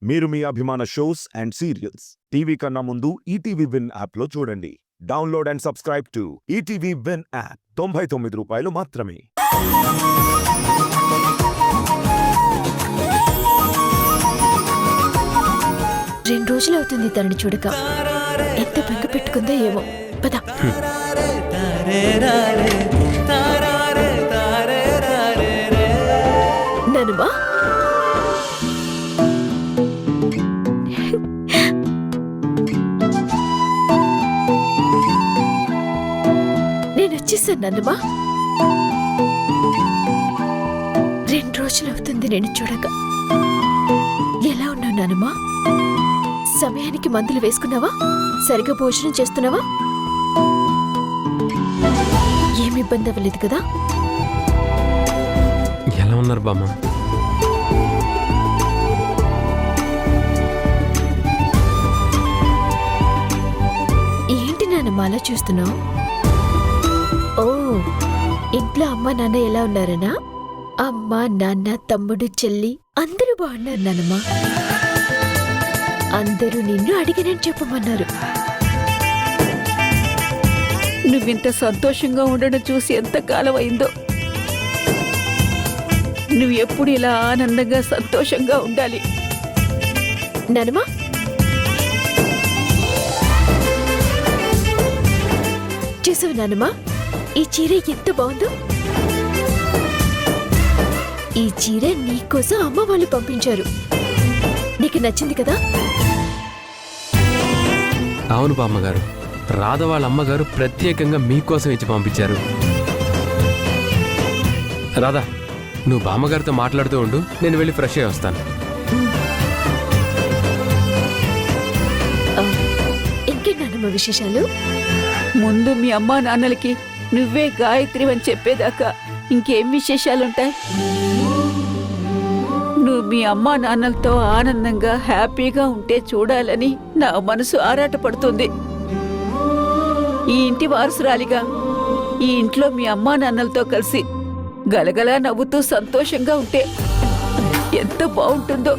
మీరు మీ అభిమాన shows and serials TV కన్నా ముందు ఈటీవీ విన్ యాప్లో చూడండి. Download and subscribe to ETV win app. 99 రూపాయలు మాత్రమే. రెండు రోజులు అవుతుంది తనని చూడక. ఎంత బెంగ పెట్టుకుందో ఏమో. పద. ననుమా, నేను వచ్చేసాను ననుమా. 2 రోజులు అవుతుంది నేను చూడక. ఎలా ఉన్నావు ననుమా? సమయానికి మందులు వేసుకున్నావా? సరిగా భోజనం చేస్తున్నావా? ఏమి ఇబ్బంది అవ్వలేదు కదా? ఎలా ఉన్నారు బామ్మ? ఏంటి నాన్నమ్మ అలా చూస్తున్నావు? ఓ, ఇంట్లో అమ్మ నాన్న ఎలా ఉన్నారనా? అమ్మ నాన్న తమ్ముడు చెల్లి అందరూ బాగున్నారు నాన్నమ్మ. అందరూ నిన్ను అడిగినని చెప్పమన్నారు. నువ్వింత సంతోషంగా ఉండడం చూసి ఎంత కాలం అయిందో. నువ్వు ఎప్పుడు ఇలా ఆనందంగా సంతోషంగా ఉండాలి నానమ్మా. చూసావు నానమ్మా, ఈ చీర ఎంత బాగుందో. ఈ చీర నీకోసం అమ్మ వాళ్ళు పంపించారు. నీకు నచ్చింది కదా? అవును బామ్మగారు, రాధ వాళ్ళ అమ్మగారు ప్రత్యేకంగా మీకోసం ఇచ్చి పంపించారు. రాధా, నువ్వు బామ్మగారితో మాట్లాడుతూ ఉండు, నేను వెళ్ళి ఫ్రెష్ అయ్యి వస్తాను. ఇంకేంటన్నమ్మ విశేషాలు? ముందు మీ అమ్మా నాన్నలకి నువ్వే గాయత్రి అని చెప్పేదాకా ఇంకేం విశేషాలుంటాయి? నువ్వు మీ అమ్మా నాన్నలతో ఆనందంగా హ్యాపీగా ఉంటే చూడాలని నా మనసు ఆరాటపడుతుంది. ఈ ఇంటి వారసురాలిగా ఈ ఇంట్లో మీ అమ్మా నాన్నలతో కలిసి గలగలా నవ్వుతూ సంతోషంగా ఉంటే ఎంత బాగుంటుందో.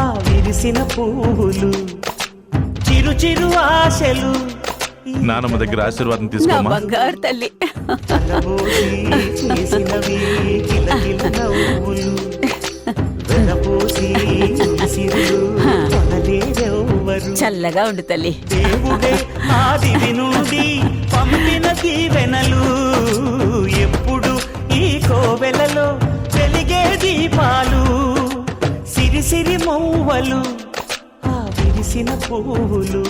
ఆ విరిసిన పువ్వులు చిరు చిరు ఆశలు. నానమ్మ దగ్గర ఆశీర్వాదం తీసుకోమా. బంగారు తల్లి. చేసినవి కిలకిల నవ్వులు వెలపోసి సిరులు తొనలేరెవ్వరు. చల్లగా ఉండు తల్లి. దేవుడే ఆదివి నుండి పంపిన దీవెనలు ఎప్పుడు ఈ కోవెలలో వెలిగే దీపాలు. సిరి మౌవలు ఆ విరిసిన పువ్వులు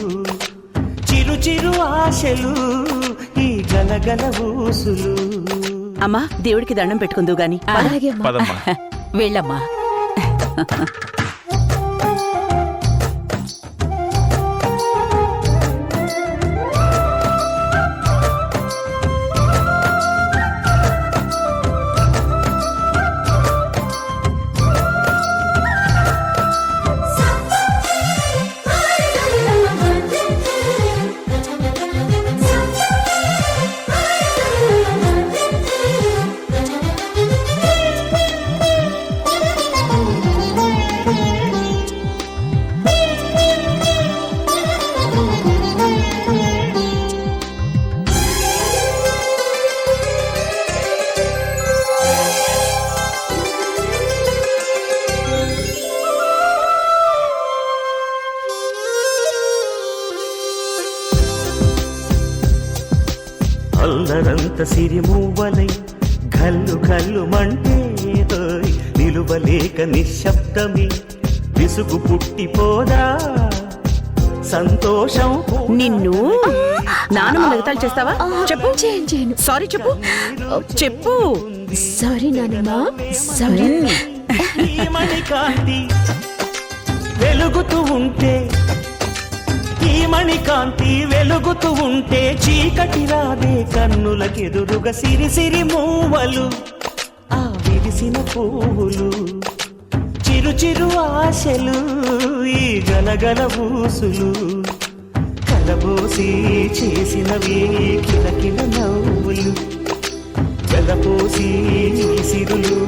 చిరు చిరు ఆశలు ఈ గలగల ఊసులు. అమ్మా, దేవుడికి దండం పెట్టుకుందు గాని. అలాగే పదమ్మా. వెళ్ళమ్మా. అల్లరంత సిరిమూవలై గల్లు గల్లు మంటే నిలువలేక నిశ్శబ్దమే విసుగు పుట్టిపోదా సంతోషం నిన్ను నానమ్మ లగతాలు చేస్తావా? చెప్పు. చేయను సారీ చెప్పు. చెప్పు. సారీ నానమ్మా, సారీ. ఈ మణికాంతి వెలుగుతూ ఉంటే, ఈ మణికాంతి వెలుగుతూ ఉంటే చీకటి రాదే కన్నులకెదురుగా సిరి సిరి మూవలు ఆ విరిసిన పువ్వులు చిరు చిరు ఆశలు ఈ గలగల ఊసులు కలబోసి చేసినవి కిలకిల నవ్వులు వెలపోసి సిరులు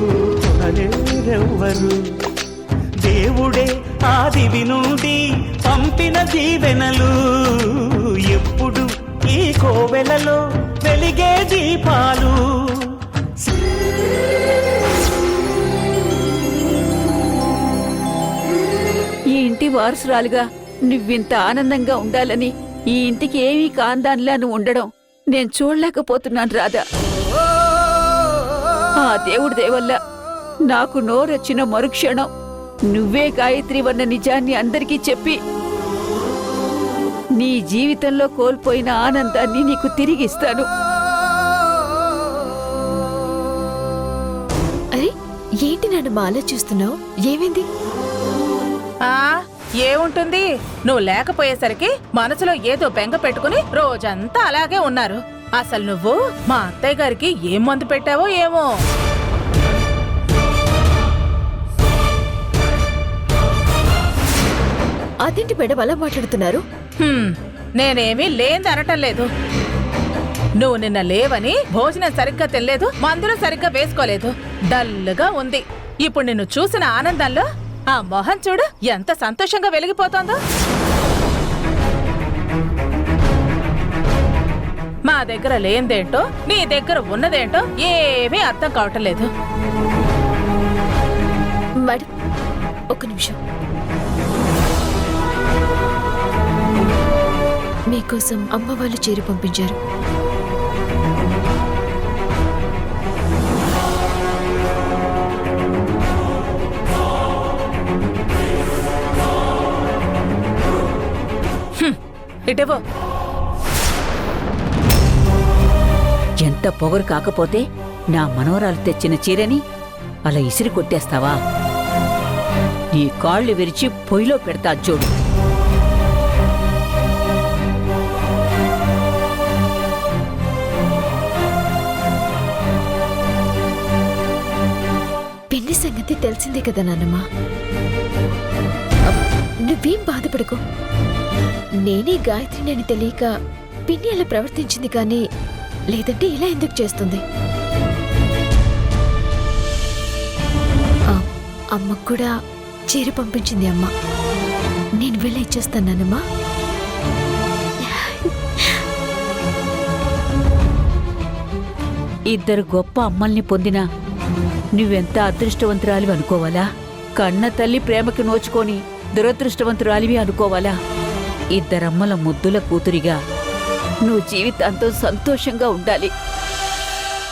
కొనలేరెవ్వరు దేవుడే ఆదివి నుండి పంపిన దీవెనలు ఎప్పుడు ఈ కోవెలలో వెలిగే దీపాలు ఈ ఇంటి వారసురాలుగా నువ్వింత ఆనందంగా ఉండాలని, ఈ ఇంటికి ఏమీ కాందానిలా నువ్వు ఉండడం నేను చూడలేకపోతున్నాను రాధా. ఆ దేవుడి దేవల్ల నాకు నోరొచ్చిన మరుక్షణం నువ్వే గాయత్రి వన్న నిజాన్ని అందరికీ చెప్పి నీ జీవితంలో కోల్పోయిన ఆనందాన్ని నీకు తిరిగిస్తాను. అరే ఏంటి నాన్నమ్మ ఆలోచిస్తున్నావు? ఏమైంది? ఏముంటుంది, నువ్వు లేకపోయేసరికి మనసులో ఏదో బెంగ పెట్టుకుని రోజంతా అలాగే ఉన్నారు. అసలు నువ్వు మా అత్తయ్య గారికి ఏం మందు పెట్టావో ఏమో. అదేంటి మేడం అలా మాట్లాడుతున్నారు? నేనేమీ లేని అనటం లేదు. నువ్వు నిన్న లేవని భోజనం సరిగ్గా తినలేదు, మందులు సరిగ్గా వేసుకోలేదు, డల్లుగా ఉంది. ఇప్పుడు నిన్ను చూసిన ఆనందంలో ఆ మొహం చూడు ఎంత సంతోషంగా వెలిగిపోతోందో. మా దగ్గర లేనిదేంటో నీ దగ్గర ఉన్నదేంటో ఏమీ అర్థం కావటం లేదు. మేడం ఒక్క నిమిషం. మీకోసం అమ్మ వాళ్ళు చేరి పంపించారు. ఇటేవో. ఎంత పొగరు కాకపోతే నా మనవరాలు తెచ్చిన చీరని అలా ఇసిరి కొట్టేస్తావా? నీ కాళ్ళు విరిచి పొయ్యిలో పెడతా చూడు. పెళ్లి సంగతి తెలిసిందే కదా నాన్నమ్మ. నువ్వేం బాధపడకు. నేనే గాయత్రిని అని తెలియక పిన్ని అలా ప్రవర్తించింది, కానీ లేదంటే ఇలా ఎందుకు చేస్తుంది? అమ్మకు కూడా చీర పంపించింది అమ్మ. నేను వెళ్ళి ఇచ్చేస్తానమ్మా. ఇద్దరు గొప్ప అమ్మల్ని పొందినా నువ్వెంత అదృష్టవంతురాలివి అనుకోవాలా? కన్న తల్లి ప్రేమకి నోచుకొని దురదృష్టవంతురాలివి అనుకోవాలా? ఇద్దరమ్మల ముద్దుల కూతురిగా నువ్వు జీవితాంతం సంతోషంగా ఉండాలి.